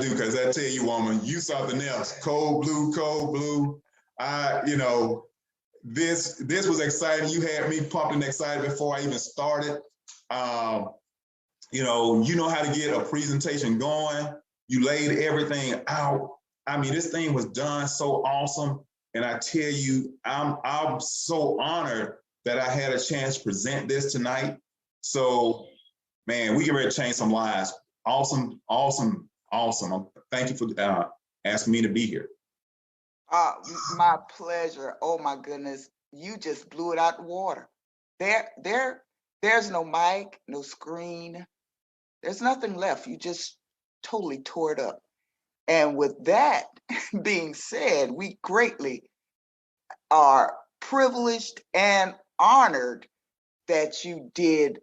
to do, because I tell you, woman, you something else. Cold blue, cold blue. You know, this was exciting. You had me pumped and excited before I even started. You know how to get a presentation going. You laid everything out. I mean, this thing was done so awesome. And I tell you, I'm so honored that I had a chance to present this tonight. So, man, we get ready to change some lives. Awesome, awesome, awesome. Thank you for asking me to be here. My pleasure. Oh my goodness, you just blew it out the water. There's no mic, no screen. There's nothing left. You just totally tore it up. And with that being said, we greatly are privileged and honored that you did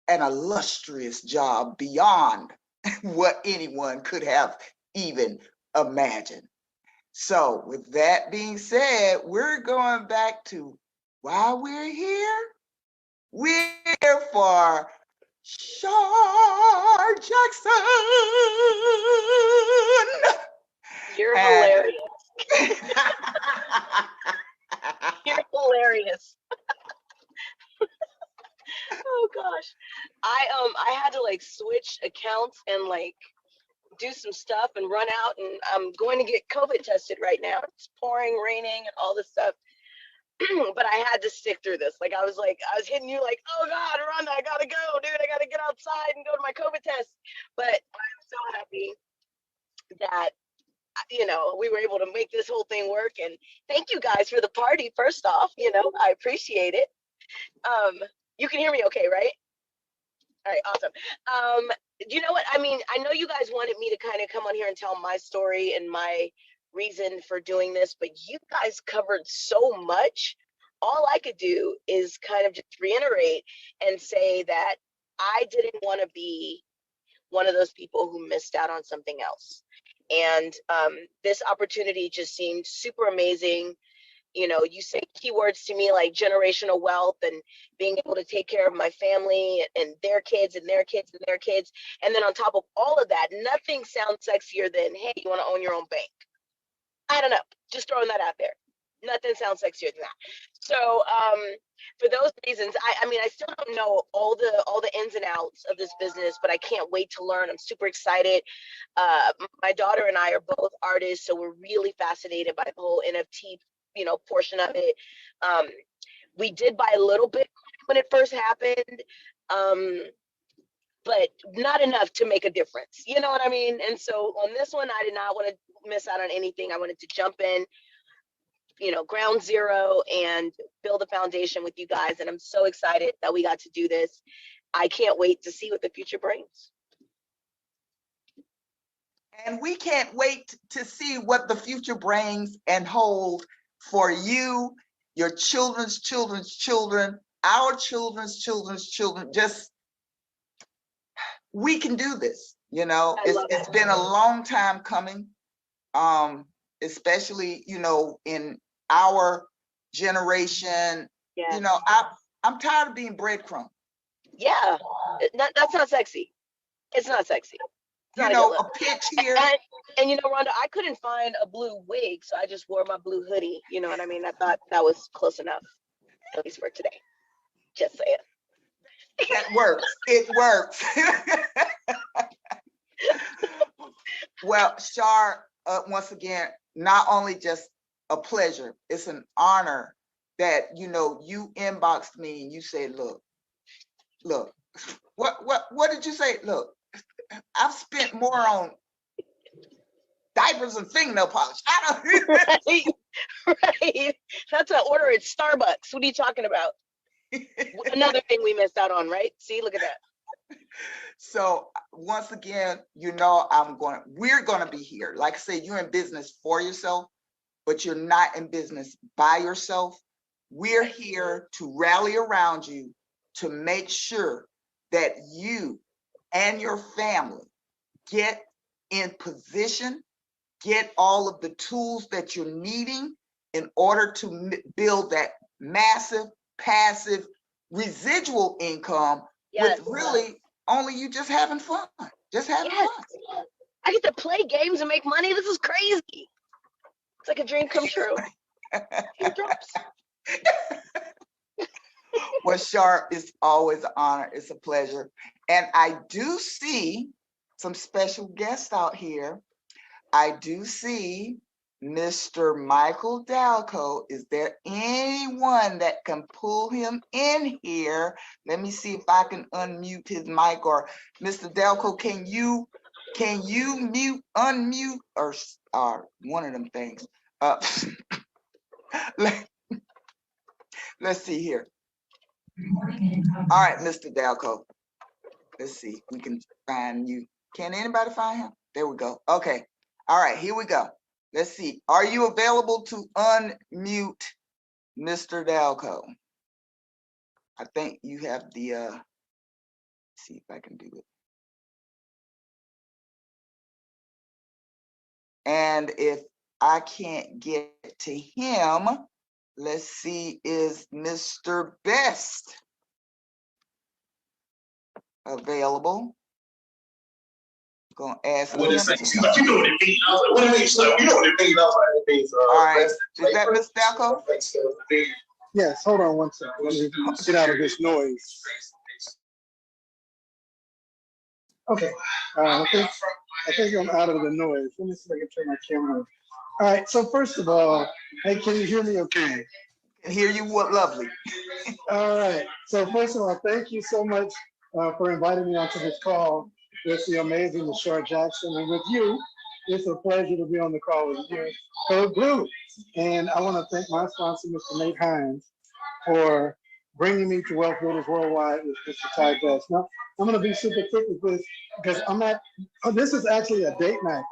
an illustrious job beyond what anyone could have even imagined. So with that being said, we're going back to why we're here. We're here for Shar Jackson. You're hilarious. You're hilarious. Oh gosh. I had to like switch accounts and like do some stuff and run out, and I'm going to get COVID tested right now. It's pouring, raining, and all this stuff. But I had to stick through this. Like I was hitting you like, oh God, Rhonda, I gotta go, dude. I gotta get outside and go to my COVID test. But I'm so happy that we were able to make this whole thing work. And thank you guys for the party. First off, I appreciate it. You can hear me okay, right? All right, awesome. You know what? I mean, I know you guys wanted me to kind of come on here and tell my story and my reason for doing this, but you guys covered so much. All I could do is kind of just reiterate and say that I didn't want to be one of those people who missed out on something else. And this opportunity just seemed super amazing. You say keywords to me like generational wealth and being able to take care of my family and their kids and their kids and their kids. And then on top of all of that, nothing sounds sexier than, hey, you want to own your own bank? I don't know, just throwing that out there. Nothing sounds sexier than that. So for those reasons, I mean, I still don't know all the ins and outs of this business, but I can't wait to learn. I'm super excited. My daughter and I are both artists, so we're really fascinated by the whole NFT portion of it. We did buy a little bit when it first happened, but not enough to make a difference. You know what I mean? And so on this one, I did not want to miss out on anything. I wanted to jump in, ground zero and build a foundation with you guys. And I'm so excited that we got to do this. I can't wait to see what the future brings. And we can't wait to see what the future brings and hold for you, your children's children's children, our children's children's children. Just, we can do this. It's been a long time coming, especially, in our generation. Yeah. I'm tired of being breadcrumb. Yeah, that's not sexy. It's not sexy. A pitch here. And Rhonda, I couldn't find a blue wig, so I just wore my blue hoodie. You know what I mean? I thought that was close enough, at least for today. Just saying. That works. It works. Well, Shar, once again, not only just a pleasure, it's an honor that, you inboxed me and you said, look, what did you say? Look, I've spent more on diapers and fingernail polish. Right. That's an order at Starbucks. What are you talking about? Another thing we missed out on, right? See, look at that. So once again, we're going to be here. Like I said, you're in business for yourself, but you're not in business by yourself. We're here to rally around you to make sure that you and your family get in position, get all of the tools that you're needing in order to build that massive, passive, residual income. Yes. With really only you just having fun. Just having fun. I get to play games and make money. This is crazy. It's like a dream come true. Dream drops. Well, Shar, it's always an honor. It's a pleasure. And I do see some special guests out here. I do see Mr. Michael Dalco. Is there anyone that can pull him in here? Let me see if I can unmute his mic. Or Mr. Dalco, can you unmute, or one of them things? Let's see here. All right, Mr. Dalco. Let's see if we can find you. Can anybody find him? There we go. Okay. All right, here we go. Let's see. Are you available to unmute Mr. Dalco? I think you have the, see if I can do it. And if I can't get to him, let's see, is Mr. Best available? Gonna ask What him. it say? She's like, you know what it means. I was like, what it means? She's like, you know what it means. I was like, it means. All right. Is that Miss Dalco? Yes, hold on one second. Let me get out of this noise. Okay. I think I'm out of the noise. Let me see if I can turn my camera on. All right. So first of all, hey, can you hear me okay? I can hear you. What lovely. All right. So first of all, thank you so much for inviting me onto this call with the amazing Shar Jackson, and with you. It's a pleasure to be on the call with you, Code Blue. And I want to thank my sponsor, Mr. Nate Hines, for bringing me to Wealth Builders Worldwide with Mr. Ty Best. Now, I'm going to be super quick with this because this is actually a date night.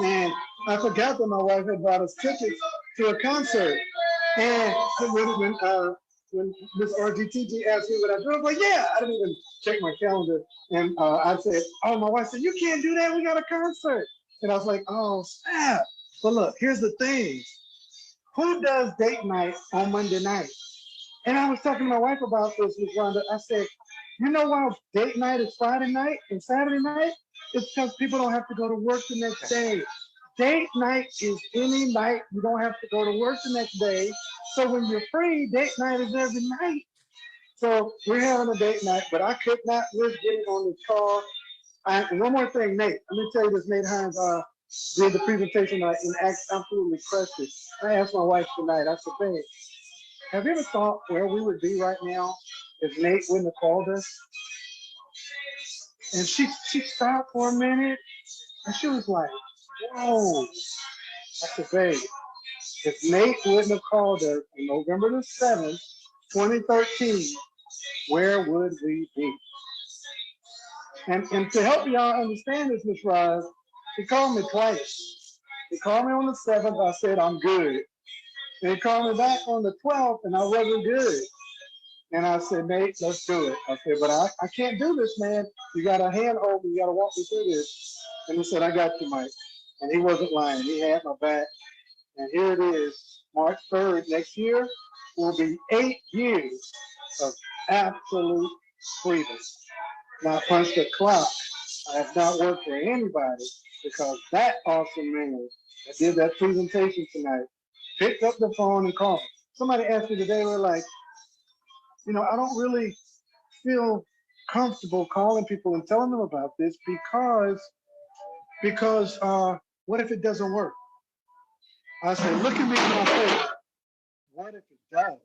And I forgot that my wife had bought us tickets to a concert. And when Miss RGTG asked me what I do, I was like, yeah, I didn't even check my calendar. And I said, oh, my wife said, you can't do that. We got a concert. And I was like, oh, snap. But look, here's the thing. Who does date night on Monday night? And I was talking to my wife about this, Ms. Rhonda. I said, you know why date night is Friday night and Saturday night? It's because people don't have to go to work the next day. Date night is any night you don't have to go to work the next day. So when you're free, date night is every night. So we're having a date night, but I could not risk getting on this call. And one more thing, Nate, let me tell you this, Nate Hines did the presentation tonight and absolutely crushed it. I asked my wife tonight, I said, babe, have you ever thought where we would be right now if Nate wouldn't have called us? And she stopped for a minute and she was like, whoa. I said, babe, if Nate wouldn't have called us on November the 7th, 2013, where would we be? And to help y'all understand this, Ms. Roz, he called me twice. He called me on the 7th, I said, I'm good. And he called me back on the 12th, and I wasn't good. And I said, Nate, let's do it. I said, but I can't do this, man. You got to handhold me. You got to walk me through this. And he said, I got you, Mike. And he wasn't lying. He had my back. And here it is, March 3rd next year will be 8 years of absolute freedom. Not punch the clock. I have not worked for anybody because that awesome man that did that presentation tonight picked up the phone and called me. Somebody asked me today, they're like, you know, I don't really feel comfortable calling people and telling them about this because what if it doesn't work? I said, look at me in my face. What if it does?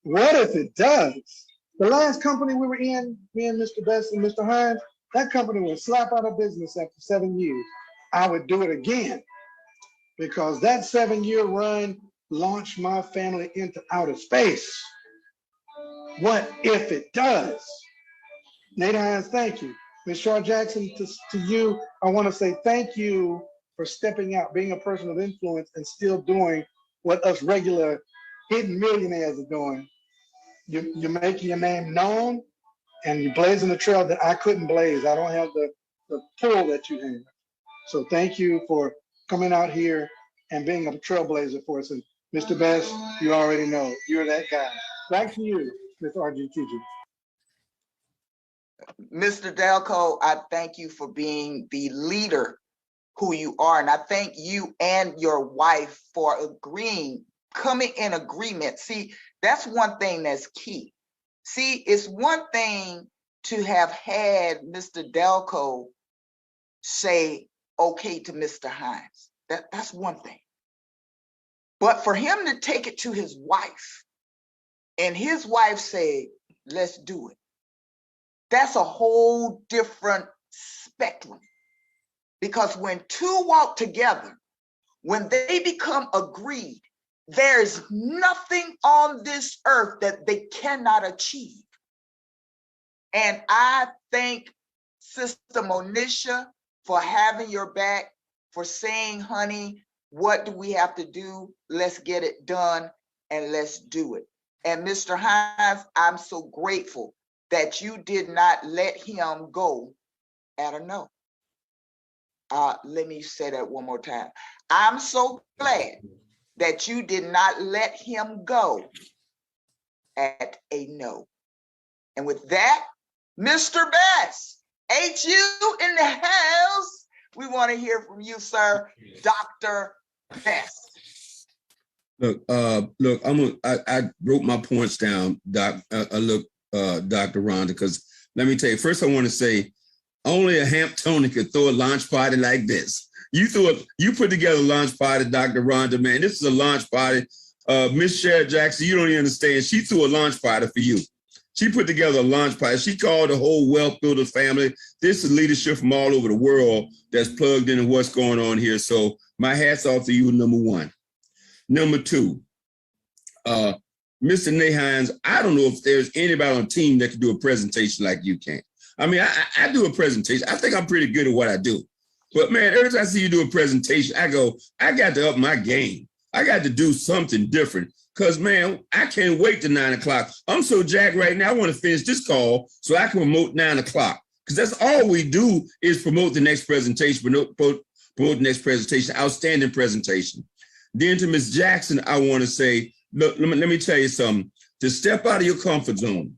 What if it does? The last company we were in, me and Mr. Best and Mr. Hines, that company would slap out of business after 7 years. I would do it again because that 7-year run launched my family into outer space. What if it does? Nate Hines, thank you. Ms. Shar Jackson, to you, I want to say thank you for stepping out, being a person of influence and still doing what us regular hidden millionaires are doing. You're making your name known and you're blazing a trail that I couldn't blaze. I don't have the pull that you have. So thank you for coming out here and being a trailblazer for us. And Mr. Best, you already know, you're that guy. Back to you, Ms. RGTG. Mr. Delco, I thank you for being the leader who you are. And I thank you and your wife for coming in agreement. See, that's one thing that's key. See, it's one thing to have had Mr. Delco say okay to Mr. Hines. That's one thing. But for him to take it to his wife and his wife say, let's do it. That's a whole different spectrum. Because when two walk together, when they become agreed, there's nothing on this earth that they cannot achieve. And I thank Sister Moesha for having your back, for saying, honey, what do we have to do? Let's get it done and let's do it. And Mr. Hines, I'm so grateful that you did not let him go at a no. Let me say that one more time. I'm so glad that you did not let him go at a no. And with that, Mr. Best, HU in the house. We want to hear from you, sir, Dr. Best. Look, I wrote my points down, Dr. Rhonda, because let me tell you, first I want to say, only a Hamptonian could throw a launch party like this. You put together a launch party, Dr. Rhonda, man. This is a launch party. Miss Shar Jackson, you don't even understand. She threw a launch party for you. She put together a launch party. She called the whole Wealth Builder family. This is leadership from all over the world that's plugged into what's going on here. So my hat's off to you, number one. Number two, Mr. Nate Hines, I don't know if there's anybody on the team that can do a presentation like you can. I mean, I do a presentation. I think I'm pretty good at what I do. But man, every time I see you do a presentation, I go, I got to up my game. I got to do something different. Because, man, I can't wait to 9 o'clock. I'm so jacked right now. I want to finish this call so I can promote 9 o'clock. Because that's all we do is promote the next presentation, promote the next presentation, outstanding presentation. Then to Ms. Jackson, I want to say, look, let me tell you something. To step out of your comfort zone.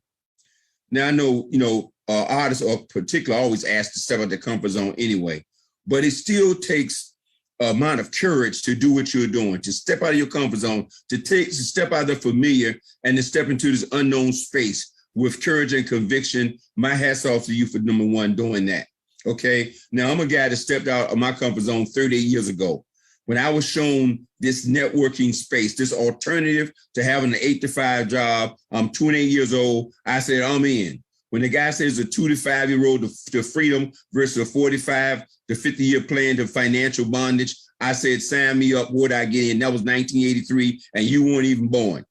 Now, I know, artists are particularly always asked to step out their comfort zone anyway, but it still takes an amount of courage to do what you're doing, to step out of your comfort zone, to step out of the familiar and to step into this unknown space with courage and conviction. My hat's off to you for number one, doing that. Okay. Now I'm a guy that stepped out of my comfort zone 38 years ago. When I was shown this networking space, this alternative to having an 8-to-5 job, I'm 28 years old. I said, I'm in. When the guy says a 2 to 5 year old to freedom versus a 45 to 50-year plan to financial bondage, I said, sign me up. What I get in? That was 1983, and you weren't even born.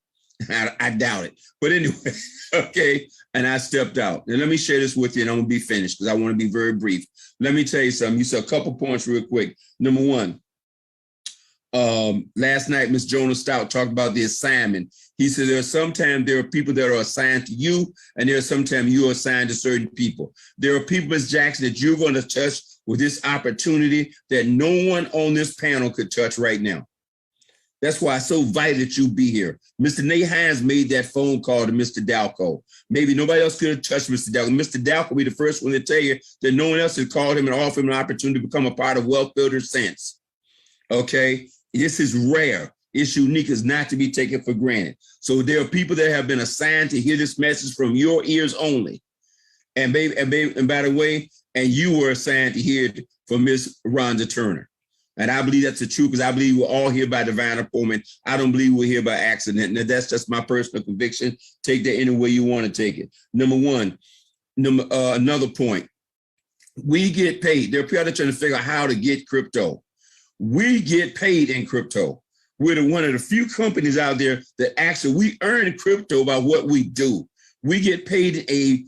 I doubt it. But anyway, okay. And I stepped out. And let me share this with you, and I'm gonna be finished because I want to be very brief. Let me tell you something. You said a couple points real quick. Number one. Last night, Ms. Jonah Stout talked about the assignment. He said there are people that are assigned to you, and there are sometimes you are assigned to certain people. There are people, Ms. Jackson, that you're going to touch with this opportunity that no one on this panel could touch right now. That's why it's so vital that you be here. Mr. Nate Hines made that phone call to Mr. Dalco. Maybe nobody else could have touched Mr. Dalco. Mr. Dalco will be the first one to tell you that no one else has called him and offered him an opportunity to become a part of Wealth Builder since. Okay? This is rare. It's unique. It's not to be taken for granted. So there are people that have been assigned to hear this message from your ears only. And by the way, and you were assigned to hear it from Miss Rhonda Turner. And I believe that's the truth because I believe we're all here by divine appointment. I don't believe we're here by accident. And that's just my personal conviction. Take that any way you want to take it. Number one, another point. We get paid. There are people that are trying to figure out how to get crypto. We get paid in crypto. We're one of the few companies out there that actually we earn crypto by what we do. We get paid a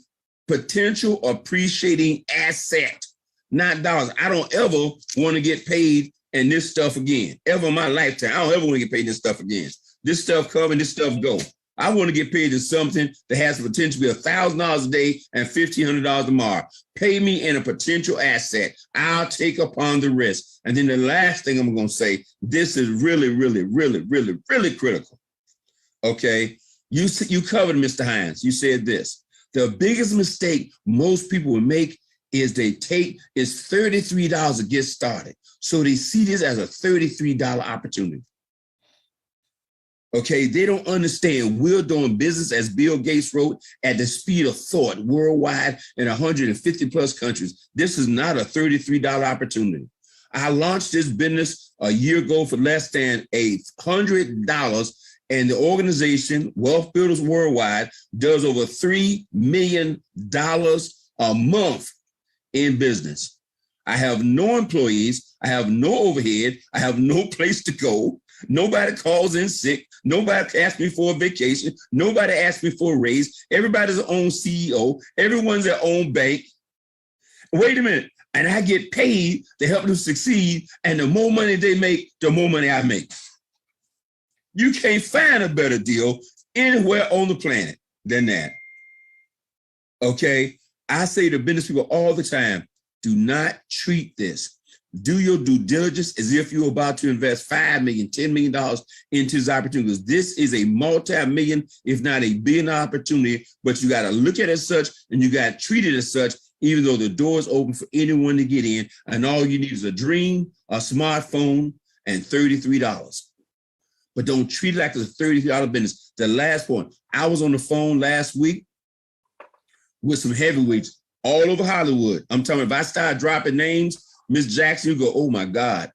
potential appreciating asset, not dollars. I don't ever want to get paid in this stuff again, ever in my lifetime. I don't ever want to get paid in this stuff again. This stuff come and this stuff go. I want to get paid in something that has the potential to be $1,000 a day and $1,500 tomorrow. Pay me in a potential asset. I'll take upon the risk. And then the last thing I'm going to say, this is really, really, really, really, really critical. Okay. You covered Mr. Hines. You said this. The biggest mistake most people will make is it's $33 to get started. So they see this as a $33 opportunity. Okay, they don't understand we're doing business, as Bill Gates wrote, at the speed of thought worldwide in 150 plus countries. This is not a $33 opportunity. I launched this business a year ago for less than $100, and the organization, Wealth Builders Worldwide, does over $3 million a month in business. I have no employees. I have no overhead. I have no place to go. Nobody calls in sick. Nobody asks me for a vacation. Nobody asks me for a raise. Everybody's their own CEO. Everyone's their own bank. Wait a minute. And I get paid to help them succeed. And the more money they make, the more money I make. You can't find a better deal anywhere on the planet than that. Okay? I say to business people all the time, do not treat this. Do your due diligence as if you're about to invest $5 million, $10 million into this opportunity. Because this is a multi-million, if not a billion opportunity, but you got to look at it as such and you got to treat it as such, even though the door is open for anyone to get in. And all you need is a dream, a smartphone, and $33. But don't treat it like it's a $33 business. The last point, I was on the phone last week with some heavyweights all over Hollywood. I'm telling you, if I start dropping names, Miss Jackson, you go, oh my God,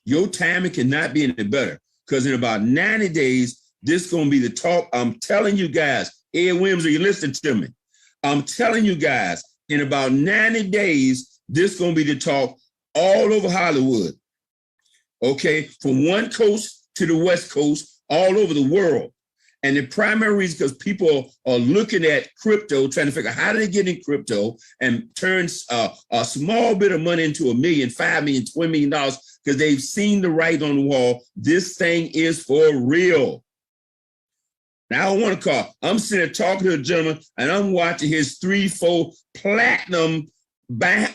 your timing cannot be any better. Because in about 90 days, this is going to be the talk. I'm telling you guys, Ed Williams, are you listening to me? I'm telling you guys, in about 90 days, this is going to be the talk all over Hollywood. Okay, from one coast to the West Coast, all over the world. And the primary reason, because people are looking at crypto, trying to figure out how do they get in crypto and turn a small bit of money into $1 million, $5 million, $20 million, because they've seen the writing on the wall. This thing is for real. Now, I don't want to call. I'm sitting there talking to a gentleman, and I'm watching his 3-4 platinum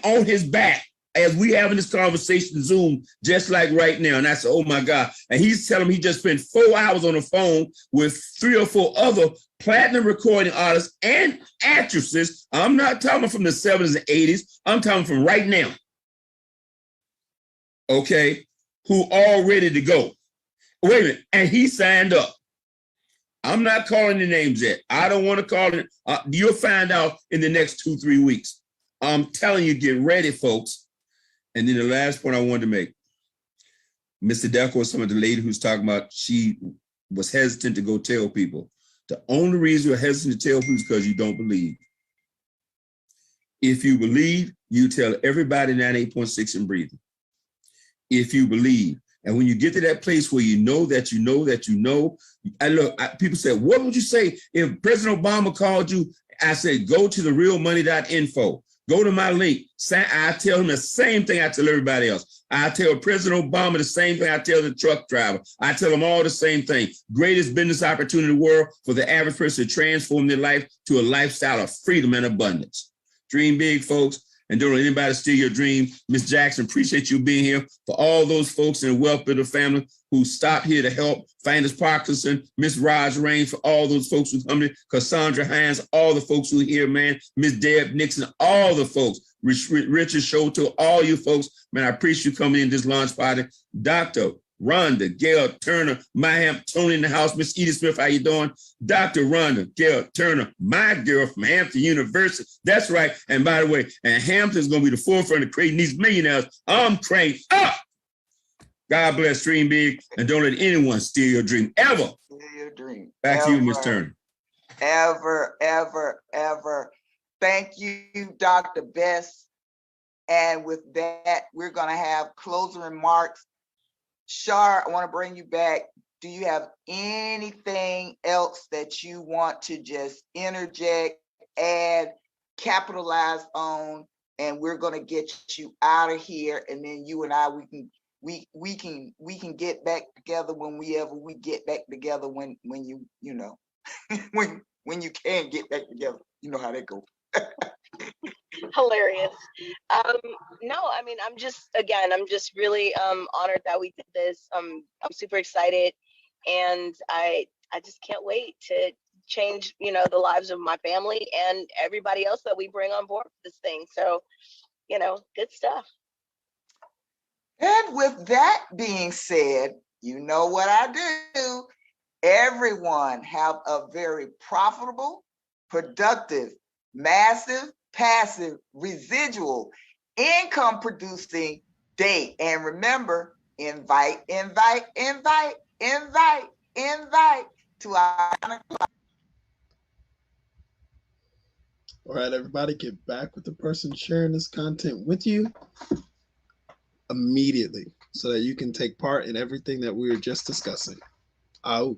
on his back as we having this conversation Zoom, just like right now. And I said, oh my God. And he's telling me he just spent 4 hours on the phone with 3 or 4 other platinum recording artists and actresses. I'm not talking from the 70s and 80s. I'm talking from right now. Okay. Who all ready to go. Wait a minute. And he signed up. I'm not calling the names yet. I don't want to call it. You'll find out in the next 2-3 weeks. I'm telling you, get ready, folks. And then the last point I wanted to make, Mr. Deco, some of the lady who's talking about she was hesitant to go tell people. The only reason you're hesitant to tell people is because you don't believe. If you believe, you tell everybody 98.6 and breathing. If you believe. And when you get to that place where you know that you know that you know, people say, what would you say if President Obama called you? I said, go to therealmoney.info. Go to my link. I tell him the same thing I tell everybody else. I tell President Obama the same thing I tell the truck driver. I tell them all the same thing. Greatest business opportunity in the world for the average person to transform their life to a lifestyle of freedom and abundance. Dream big, folks, and don't let anybody steal your dream. Ms. Jackson, appreciate you being here. For all those folks in the Wealth Builder family who stopped here to help, Finders Parkinson, Miss Raj Rain, for all those folks who come in, Cassandra Hines, all the folks who are here, man, Miss Deb Nixon, all the folks, Richard Shoto, all you folks, man, I appreciate you coming in this launch party. Dr. Rhonda, Gail Turner, my Tony in the house, Miss Edith Smith, how you doing? Dr. Rhonda, Gail Turner, my girl from Hampton University. That's right. And by the way, and Hampton's going to be the forefront of creating these millionaires. I'm cranked up. God bless, dream big, and don't let anyone steal your dream, ever. Steal your dream. Back to you, Ms. Turner. Ever, ever, ever. Thank you, Dr. Best. And with that, we're going to have closing remarks. Shar, I want to bring you back. Do you have anything else that you want to just interject, add, capitalize on, and we're going to get you out of here, and then you and I, we can get back together whenever we get back together when you know when you can get back together. You know how that goes. Hilarious. No, I mean, I'm just really honored that we did this. I'm super excited, and I just can't wait to change, you know, the lives of my family and everybody else that we bring on board for this thing. So, you know, good stuff. And with that being said, you know what I do. Everyone have a very profitable, productive, massive, passive, residual, income producing day. And remember, invite, invite, invite, invite, invite to our. All right, everybody, get back with the person sharing this content with you immediately so that you can take part in everything that we were just discussing. Out.